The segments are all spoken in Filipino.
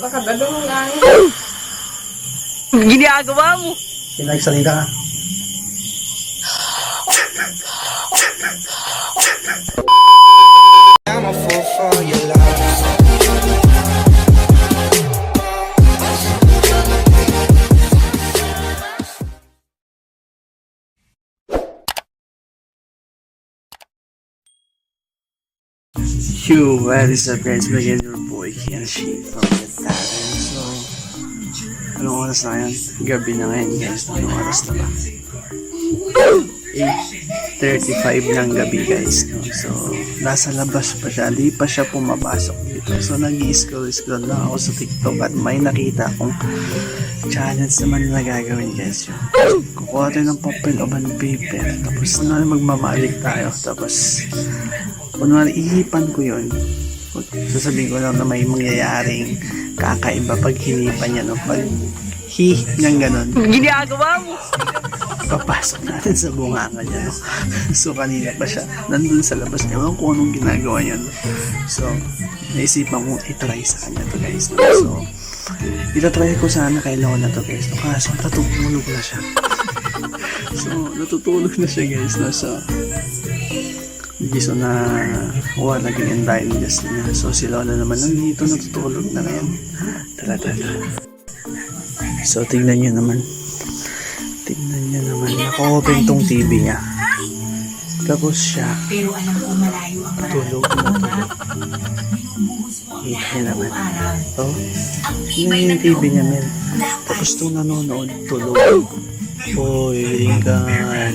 Makabado mo lang. Ginagawa mo. Pinagsalita ka. I'm a fool for your love. Yo, what is up guys? Again, your boy Kenshi from the Talent. So, anong oras na yan? Gabi na ngayon guys. Anong oras na ba? 8:35 ng gabi guys. No? So, nasa labas pa siya. Di pa siya pumapasok dito. So, nag-i-scroll lang ako sa TikTok at may nakita akong challenge naman na gagawin guys. Kukuha tayo ng papel o band paper. Tapos na magmamalik tayo. Tapos, kunwari ihipan ko yun, sasabihin ko lang na may mangyayaring kakaiba pag hinipan niya, no? Pag niyang ganun, Ginagawa mo. papasok natin sa bunganga niya, no? So kanina pa siya nandun sa labas, ewan ko anong ginagawa niya, no? So naisipan ko itry sa kanya to guys, no? So itatry ko sana kay Lola to guys, no? Kaso natutulog na siya. So natutulog na siya guys, no? So giso na wala naging environment niya. So si Lola naman nandito, natutulog na ngayon. Tala. So tingnan niyo naman. Naka-open tong TV niya. Tapos siya tulog na. Kita niya naman. Oh, yun yung TV niya men. Tapos itong nanonood, tulog. Oy, ringan.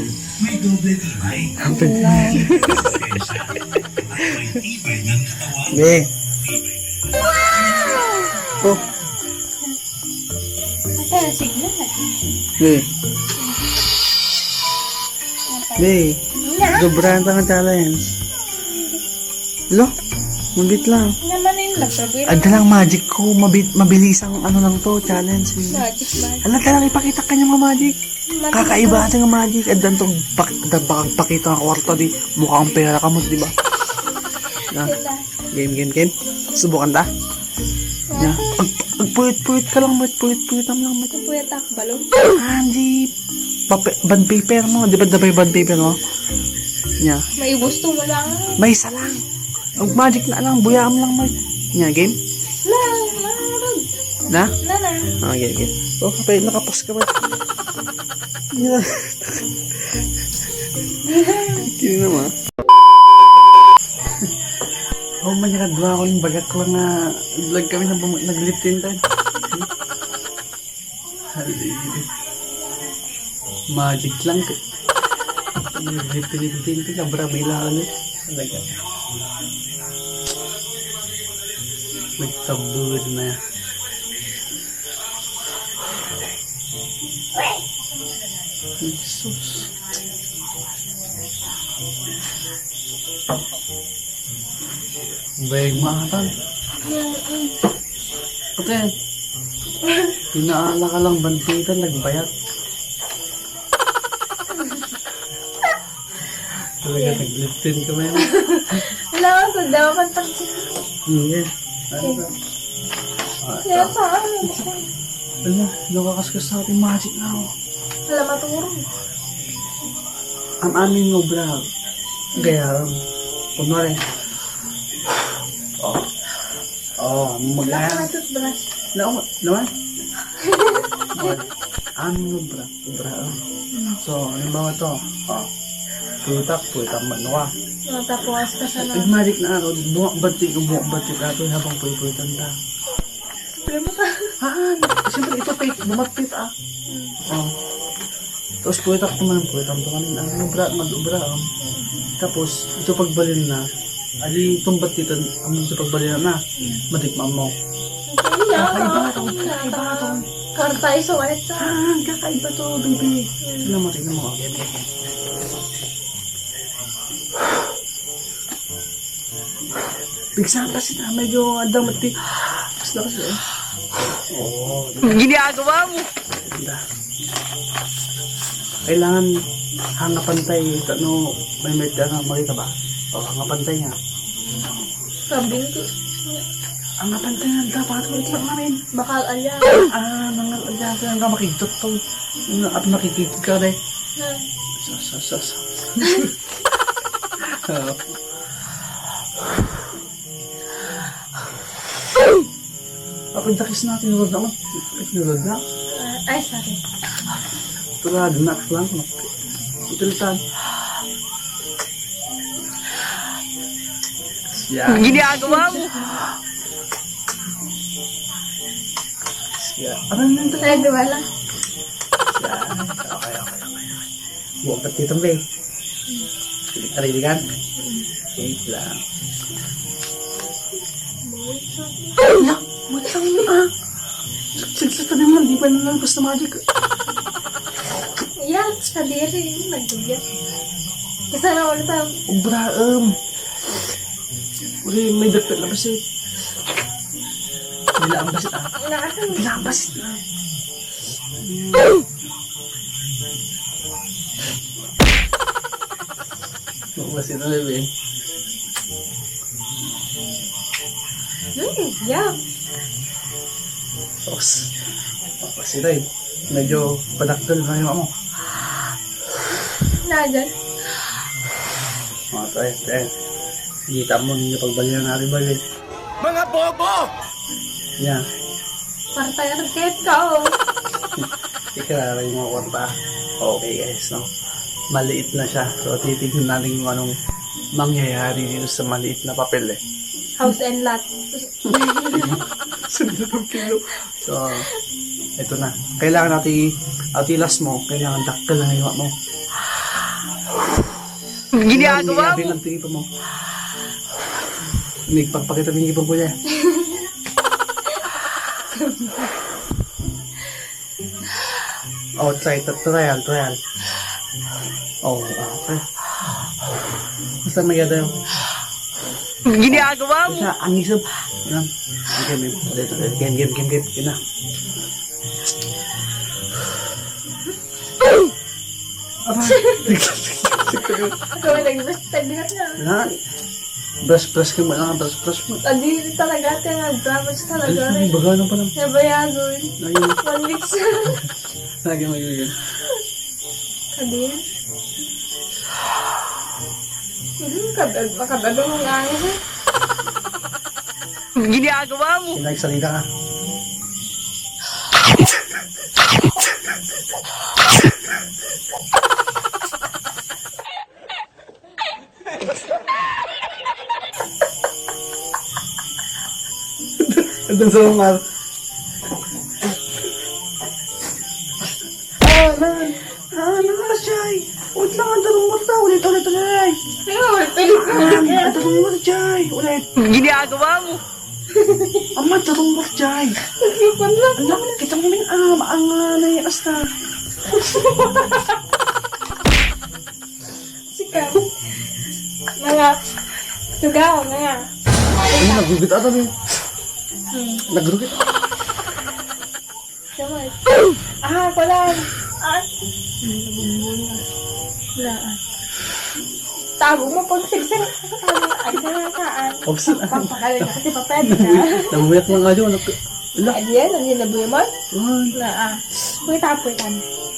Be. Oh. Be. Be. Sobrahan pa ng challenge. Lo, mabit lang. Naman yung nagsabi. Ada lang magic ko, mabilis ang ano lang to, challenge. Magic ba? Ala talaga ipakita ka niya magic. Kakaiba ating magic. Adan tong pakita ng kwarto di mukhang pera ka mo, di ba? Na, game. Subukan ta? Ya. Puyit ka lang, puyit lang. Puyat ako balon. Andy, band paper mo, di ba dabay band paper mo? Ya. May gusto mo lang. May isa lang. Ang magic na lang, buyaan mo lang mo. Ya, game? Na? Ah, game. Oh, kapay, nakapos ka ba? Yeah. Kini naman. Oh, may nakadwa ko yung bagak lang na vlog kami na nagliptin tayo. Magic lang ka. Nagliptin ka, brabila ka ulit. Talaga. Nagtabud na. Jesus. Bayag maatan. Ate, pinaala ka lang bantitan, nagbayat. Talaga nagliptin ka ba yun? Wala ka sa dawa kang taksi. Hindi. Kaya saan? Alam, nakakaskas sa ating magic na ako. Wala maturo. Ang aming obra. Kaya, kunwari. Maglayan. Baka toothbrush. Naman? Aming obra. So, halimbawa to. Putak, manuwa. Tapos ka sa Ang magic na ano, buwak batik na ito habang puwitan ta. Pero mo ta. Siyempre ito bumagpit Tapos puwitak naman ang obra, mag-obra. Tapos, ito pagbalin na, ali itong batitan, ang ito pagbalin na, matikman mo. Kakaiba ito. Karta iso, ito. Kakaiba to, baby. Tignan mo. Okay. Bigsan pa sila, medyo adang mati. Mas lakas eh. Ginagawa mo. Ganda. Kailangan Hanga pantay, ano, may makita ba? O, hanga pantay nga. Sabi ko. Hanga pantay nga, dapat ulit lang namin. Bakal alya. Mga adyasa nga makikot to. At makikita ka rin. Sa. Ako dakis na, tinulad naman. Tinulad na. Ay, sorry. Tulad na, lang. Utilitan. Yan. Ginagawa mo. Yan. Ano na ito? Ay, diba lang? Yan. Okay. Buwag ka titong bay. Kariligan? Wait lang. Wala! Matang na! Sigsita naman, di pa nalalabas na magic. Yan, sa diri. Nagdugyat. Kasi na ulit ang Ubra, Uli, may dagdag na basit. Bila ang basit, nakasan. Bila ang basit na. Basit na, bebe. Yeah. Tapos, basit na, medyo padaktal na yung mo. Nadyan. Tayo. Kita mo ninyo pagbalihan natin balik. Mga bobo! Yan. Para tayo nagkayat ka, oh. Ikarara yung mga kwarta. Okay guys, no? Maliit na siya. So, titignan natin kung anong mangyayari dito sa maliit na papel eh. House and lot. So, ito na. Kailangan natin atilas mo. Kailangan daktal na hiwa mo. Ginagawa mo. Bilang tingin mo. Nagpagpakita ng ibang kuya. Oh, trial. Oh, okay. Basta may gada yung... Ginagawa mo. Basta, ang isip. Yan. Game. Yan na. Aba. Ako may nag-best tabigat na. Yan. Brush ka mo. Brush mo. Adi talaga, nag-damage talaga rin. Bagano pa lang. Nabayagoy. Ayun. 1 week sa... Lagi mo yun. Kadin. Makabado mong angin eh. Ginagawa mo. Sinagsalita ka. Andun sa mga... Jai! Ulit lang ang tanong mo ta. Ulit. Ang tanong mo Jai! Ulit. Ginagawa mo. Ang tanong mo Jai! Naglupan lang. Alam, kita mo yung ang nayakas na. Sikat. Mga... Tugaw, mga... Ano, nagugit ata mo. Nagrugit. Kamay. Kulang. Wala. Tago mo pag sigsig. Ay, saan? Pagsan. Papakalit na kasi papel na. Nabuyak lang nga dyan. Wala. Ay, yan. Ang nilaboy mo? Wala. Uy, tapoy kan.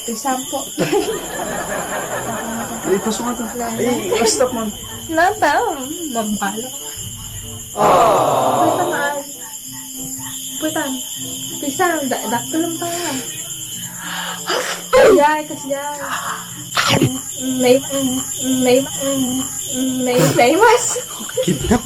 Isampo. Ay, pasok nga ito. Ay, stop man. Nata, mabalo. Uy, tamaan. Putan. Pisang, dakto lang pa nga. Yay, kasi yay. May mas. Kidnap.